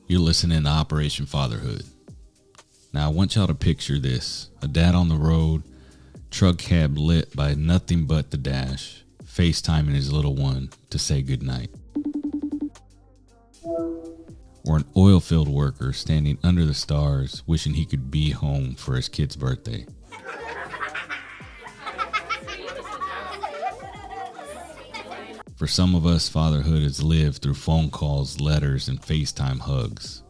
You're listening to Operation Fatherhood. Now, I want y'all to picture this. A dad on the road, truck cab lit by nothing but the dash, FaceTiming his little one to say goodnight. Or an oil field worker standing under the stars wishing he could be home for his kid's birthday. For some of us, fatherhood is lived through phone calls, letters, and FaceTime hugs.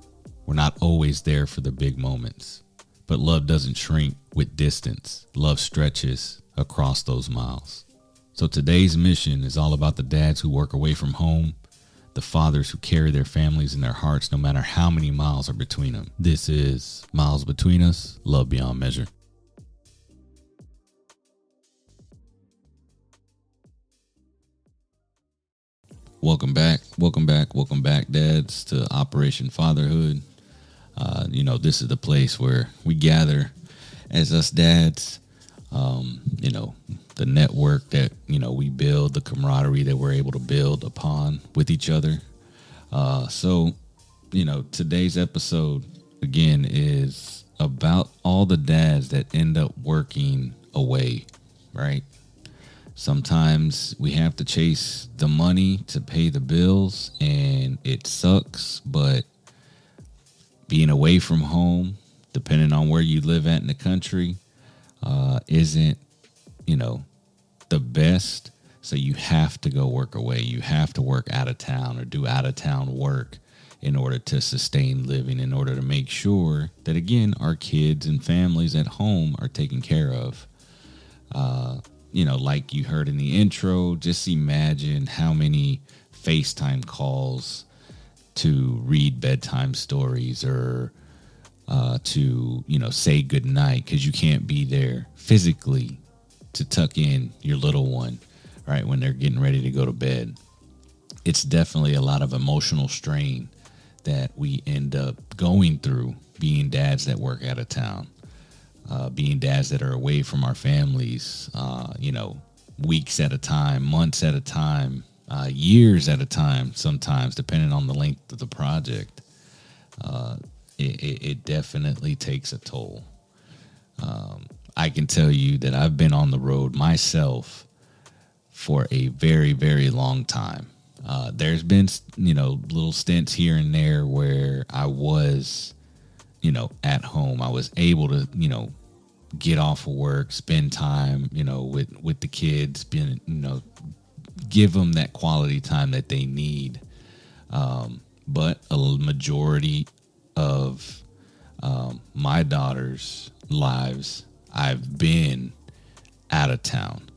We're not always there for the big moments, but love doesn't shrink with distance. Love stretches across those miles. So today's mission is all about the dads who work away from home, the fathers who carry their families in their hearts no matter how many miles are between them. This is Miles Between Us, Love Beyond Measure. Welcome back, dads, to Operation Fatherhood. This is the place where we gather as us dads, the network that, we build, the camaraderie that we're able to build upon with each other. Today's episode, again, is about all the dads that end up working away, right? Sometimes we have to chase the money to pay the bills, and it sucks, but being away from home, depending on where you live at in the country, isn't, the best. So you have to go work away. You have to work out of town or do out of town work in order to sustain living, in order to make sure that, again, our kids and families at home are taken care of. Like you heard in the intro, just imagine how many FaceTime calls to read bedtime stories or to, say goodnight because you can't be there physically to tuck in your little one, right, when they're getting ready to go to bed. It's definitely a lot of emotional strain that we end up going through being dads that work out of town. Being dads that are away from our families, weeks at a time, months at a time, years at a time, sometimes, depending on the length of the project. It definitely takes a toll. I can tell you that I've been on the road myself for a very, very long time. There's been, little stints here and there where I was, at home. I was able to, get off of work, spend time, with the kids, give them that quality time that they need. But a majority of my daughter's lives, I've been out of town,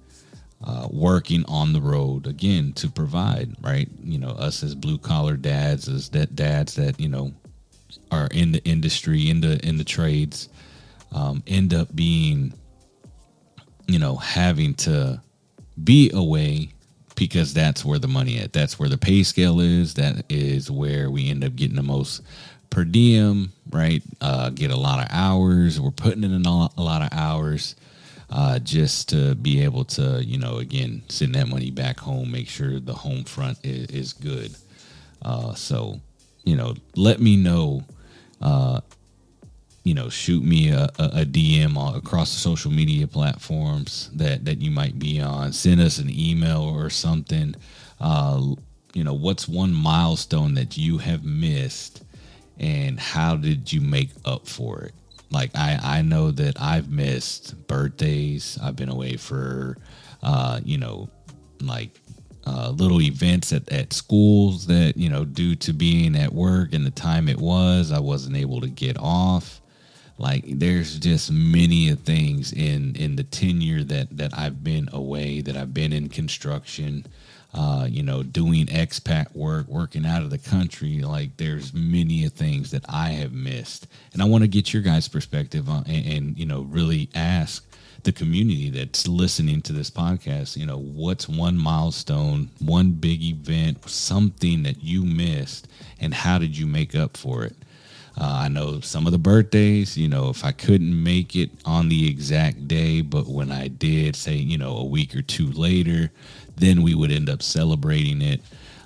working on the road, again, to provide, right? Us as blue collar dads, as dads that, are in the industry, in the trades, end up being, having to be away because that's where the money is. That's where the pay scale is. That is where we end up getting the most per diem, right? Get a lot of hours. We're putting in a lot of hours just to be able to, again, send that money back home, make sure the home front is good. Let me know, shoot me a DM across the social media platforms that you might be on. Send us an email or something. What's one milestone that you have missed and how did you make up for it? Like, I know that I've missed birthdays. I've been away for, little events at schools that, due to being at work and the time it was, I wasn't able to get off. Like, there's just many things in the tenure that I've been away, that I've been in construction, doing expat work, working out of the country. Like, there's many things that I have missed. And I want to get your guys' perspective on and really ask the community that's listening to this podcast, what's one milestone, one big event, something that you missed, and how did you make up for it? I know some of the birthdays, if I couldn't make it on the exact day, but when I did, say, a week or two later, then we would end up celebrating it.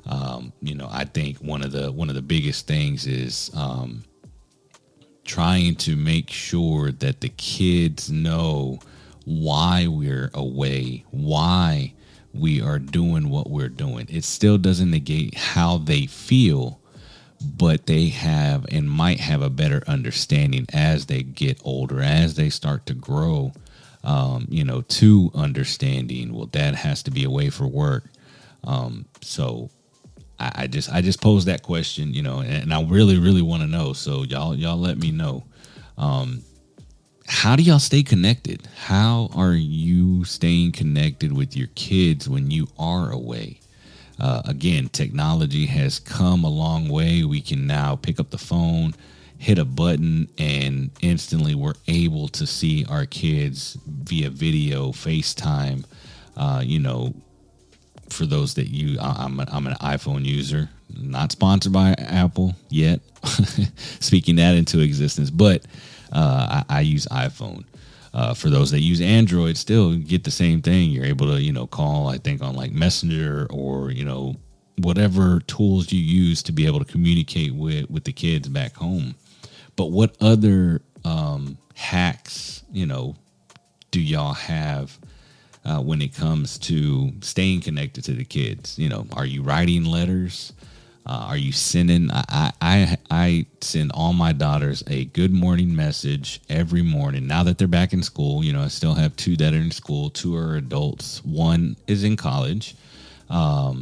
I think one of the biggest things is trying to make sure that the kids know why we're away, why we are doing what we're doing. It still doesn't negate how they feel, but they have and might have a better understanding as they get older, as they start to grow, to understanding, well, dad has to be away for work. So I just posed that question, and I really, really want to know. So y'all let me know. How do y'all stay connected? How are you staying connected with your kids when you are away? Again, technology has come a long way. We can now pick up the phone, hit a button, and instantly we're able to see our kids via video, FaceTime. For those that I'm an iPhone user, not sponsored by Apple yet, speaking that into existence, but I use iPhone. For those that use Android, still get the same thing. You're able to, call, I think, on like Messenger or, whatever tools you use to be able to communicate with the kids back home. But what other hacks, do y'all have when it comes to staying connected to the kids? Are you writing letters? Are you sending? I send all my daughters a good morning message every morning. Now that they're back in school, I still have two that are in school. Two are adults. One is in college. I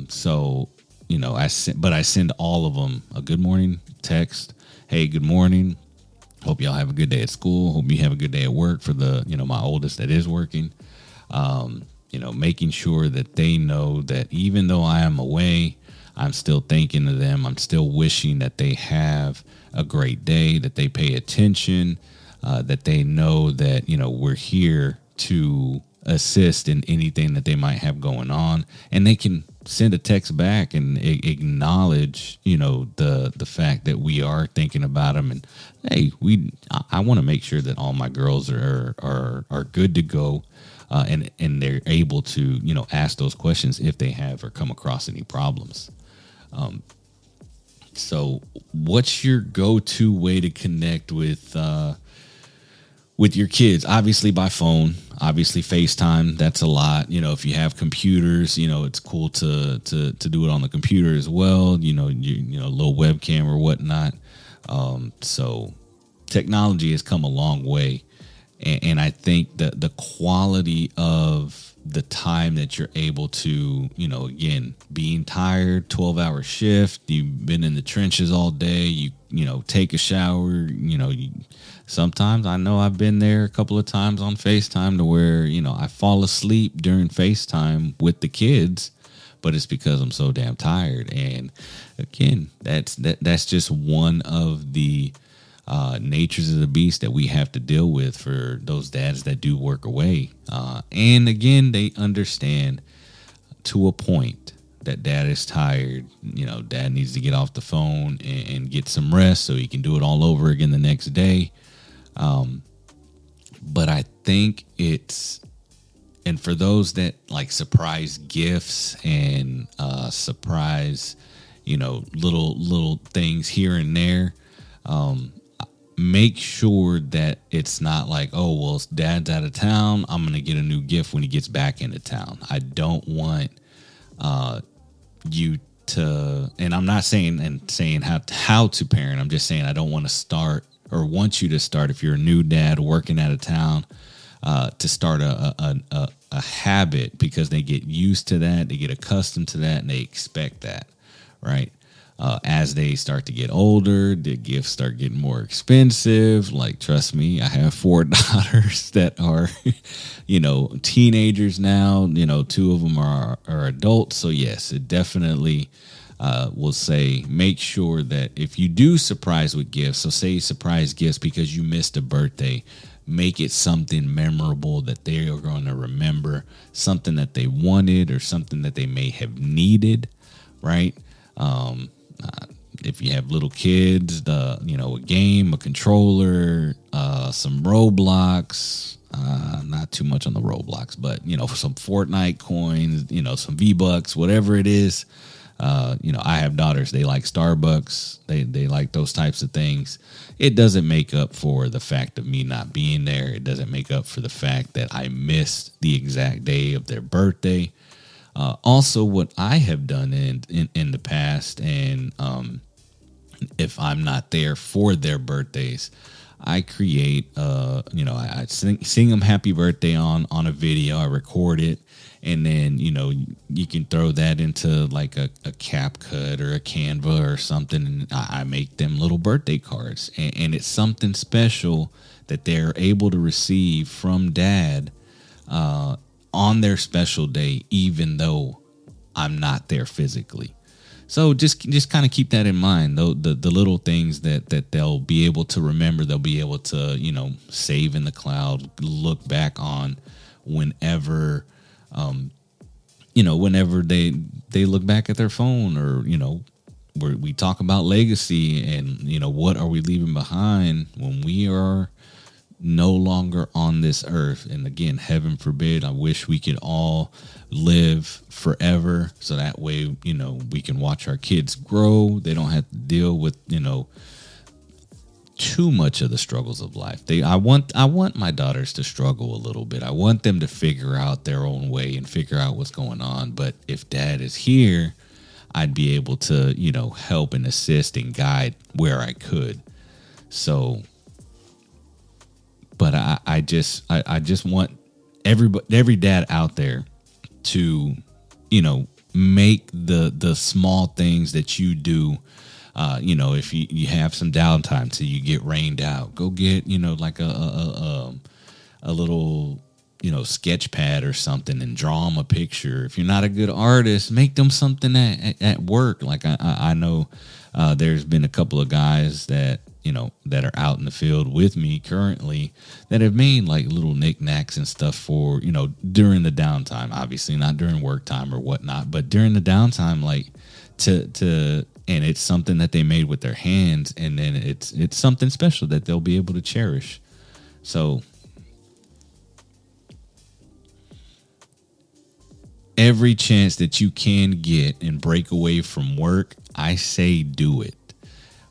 send all of them a good morning text. Hey, good morning. Hope y'all have a good day at school. Hope you have a good day at work for the, my oldest that is working. Making sure that they know that even though I am away, I'm still thinking of them. I'm still wishing that they have a great day, that they pay attention, that they know that, we're here to assist in anything that they might have going on. And they can send a text back and acknowledge, the fact that we are thinking about them. And hey, I want to make sure that all my girls are good to go. And they're able to, ask those questions if they have or come across any problems. So what's your go-to way to connect with your kids? Obviously by phone, obviously FaceTime. That's a lot. If you have computers, it's cool to do it on the computer as well. A little webcam or whatnot. So technology has come a long way. And I think that the quality of the time that you're able to, again, being tired, 12-hour shift, you've been in the trenches all day, you take a shower, sometimes I know I've been there a couple of times on FaceTime to where, I fall asleep during FaceTime with the kids, but it's because I'm so damn tired. And again, that's just one of the natures of the beast that we have to deal with for those dads that do work away. And again, they understand to a point that dad is tired. Dad needs to get off the phone and get some rest so he can do it all over again the next day. But I think and for those that like surprise gifts and surprise, little things here and there, make sure that it's not like, oh, well, dad's out of town, I'm going to get a new gift when he gets back into town. I don't want you to, and I'm not saying how to parent. I'm just saying I don't want to start or want you to start, if you're a new dad working out of town, to start a habit, because they get used to that, they get accustomed to that, and they expect that, right? As they start to get older, the gifts start getting more expensive. Like, trust me, I have 4 daughters that are, teenagers now. 2 of them are adults. So yes, it definitely will say, make sure that if you do surprise with gifts, so say surprise gifts because you missed a birthday, make it something memorable that they are going to remember, something that they wanted or something that they may have needed, right? If you have little kids, a game, a controller, some Roblox, not too much on the Roblox, but, some Fortnite coins, some V-Bucks, whatever it is, I have daughters. They like Starbucks. They like those types of things. It doesn't make up for the fact of me not being there. It doesn't make up for the fact that I missed the exact day of their birthday. Also, what I have done in the past, and if I'm not there for their birthdays, I create, I sing them happy birthday on a video. I record it, and then you can throw that into like a CapCut or a Canva or something, and I make them little birthday cards, and it's something special that they're able to receive from dad on their special day, even though I'm not there physically. So just kind of keep that in mind, though, the little things that they'll be able to remember, they'll be able to, save in the cloud, look back on whenever, whenever they look back at their phone, or, where we talk about legacy and, what are we leaving behind when we are no longer on this earth. And again, heaven forbid, I wish we could all live forever, so that way we can watch our kids grow. They don't have to deal with too much of the struggles of life. I want my daughters to struggle a little bit. I want them to figure out their own way and figure out what's going on. But if dad is here, I'd be able to help and assist and guide where I could. So but I just want every dad out there to, make the small things that you do. If you have some downtime till you get rained out, go get, like a little, sketch pad or something and draw them a picture. If you're not a good artist, make them something at work. Like I know there's been a couple of guys that are out in the field with me currently that have made like little knickknacks and stuff for, during the downtime, obviously not during work time or whatnot, but during the downtime, like and it's something that they made with their hands, and then it's something special that they'll be able to cherish. So every chance that you can get and break away from work, I say do it.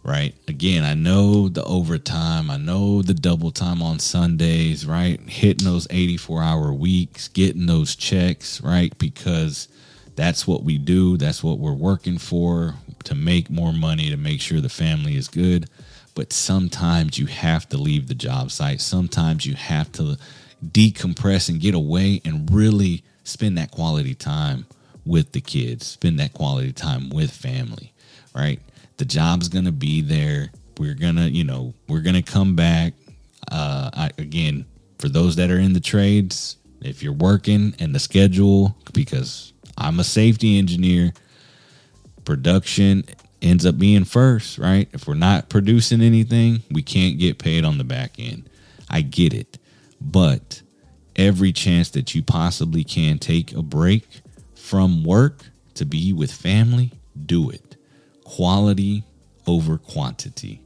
Right. Again, I know the overtime. I know the double time on Sundays, right? Hitting those 84-hour weeks, getting those checks, right? Because that's what we do. That's what we're working for, to make more money, to make sure the family is good. But sometimes you have to leave the job site. Sometimes you have to decompress and get away and really spend that quality time with the kids, spend that quality time with family, right? The job's going to be there. We're going to come back. Again, for those that are in the trades, if you're working and the schedule, because I'm a safety engineer, production ends up being first, right? If we're not producing anything, we can't get paid on the back end. I get it. But every chance that you possibly can take a break from work to be with family, do it. Quality over quantity.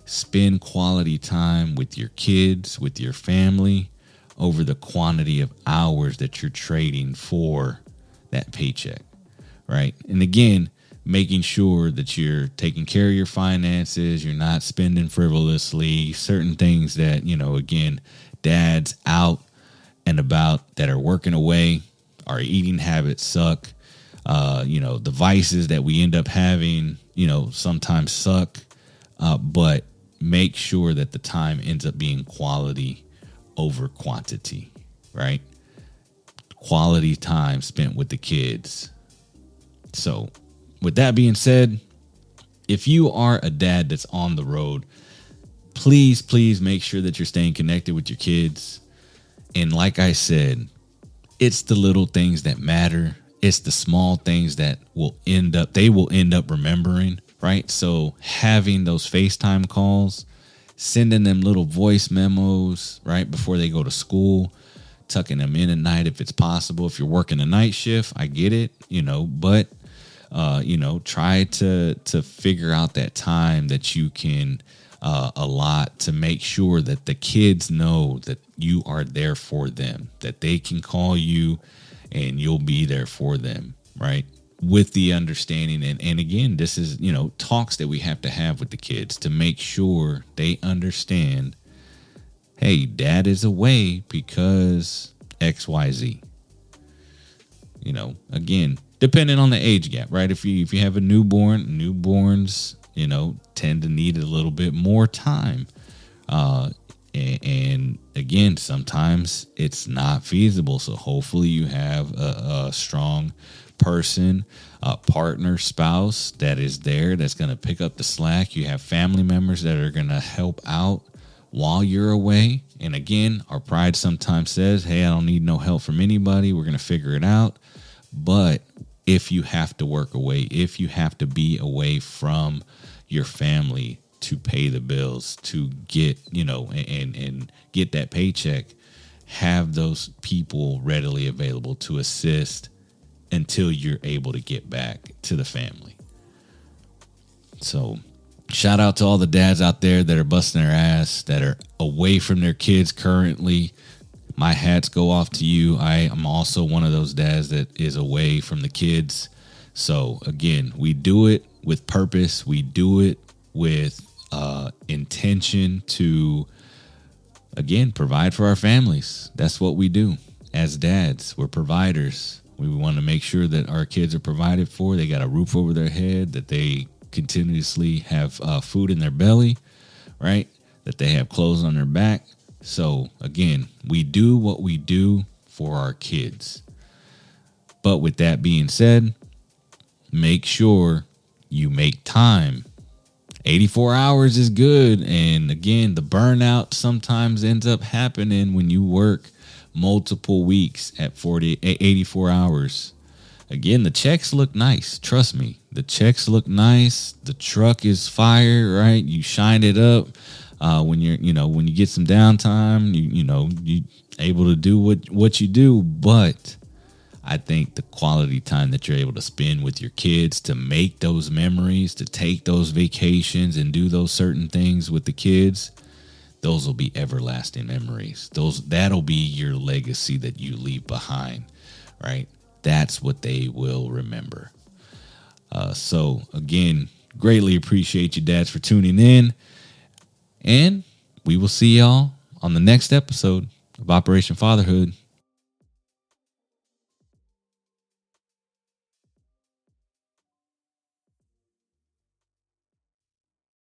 Spend quality time with your kids, with your family, over the quantity of hours that you're trading for that paycheck, right? And again, making sure that you're taking care of your finances, you're not spending frivolously, certain things that, again, dads out and about that are working away, our eating habits suck. The vices that we end up having, sometimes suck, but make sure that the time ends up being quality over quantity, right? Quality time spent with the kids. So with that being said, if you are a dad that's on the road, please make sure that you're staying connected with your kids. And like I said, it's the little things that matter. It's the small things that they will end up remembering, right? So having those FaceTime calls, sending them little voice memos right before they go to school, tucking them in at night if it's possible. If you're working a night shift, I get it, but try to figure out that time that you can allot to make sure that the kids know that you are there for them, that they can call you and you'll be there for them, right? with the understanding, and again, this is, talks that we have to have with the kids to make sure they understand, hey, dad is away because XYZ. Again, depending on the age gap, right? If you have a newborns, tend to need a little bit more time. And again, sometimes it's not feasible. So hopefully you have a strong person, partner, spouse that is there, that's going to pick up the slack. You have family members that are going to help out while you're away. And again, our pride sometimes says, hey, I don't need no help from anybody. We're going to figure it out. But if you have to work away, if you have to be away from your family to pay the bills, to get, and get that paycheck, have those people readily available to assist until you're able to get back to the family. So shout out to all the dads out there that are busting their ass, that are away from their kids currently. My hats go off to you. I am also one of those dads that is away from the kids. So again, we do it with purpose. We do it with intention to, again, provide for our families. That's what we do as dads. We're providers. We want to make sure that our kids are provided for. They got a roof over their head, that they continuously have food in their belly, right? That they have clothes on their back. So again, we do what we do for our kids. But with that being said, make sure you make time. 84 hours is good. And again, the burnout sometimes ends up happening when you work multiple weeks at 84 hours. Again, the checks look nice. Trust me, the checks look nice. The truck is fire, right? You shine it up. When you get some downtime, you able to do what you do. But I think the quality time that you're able to spend with your kids, to make those memories, to take those vacations and do those certain things with the kids, those will be everlasting memories. That'll be your legacy that you leave behind, right? That's what they will remember. So again, greatly appreciate you dads for tuning in. And we will see y'all on the next episode of Operation Fatherhood.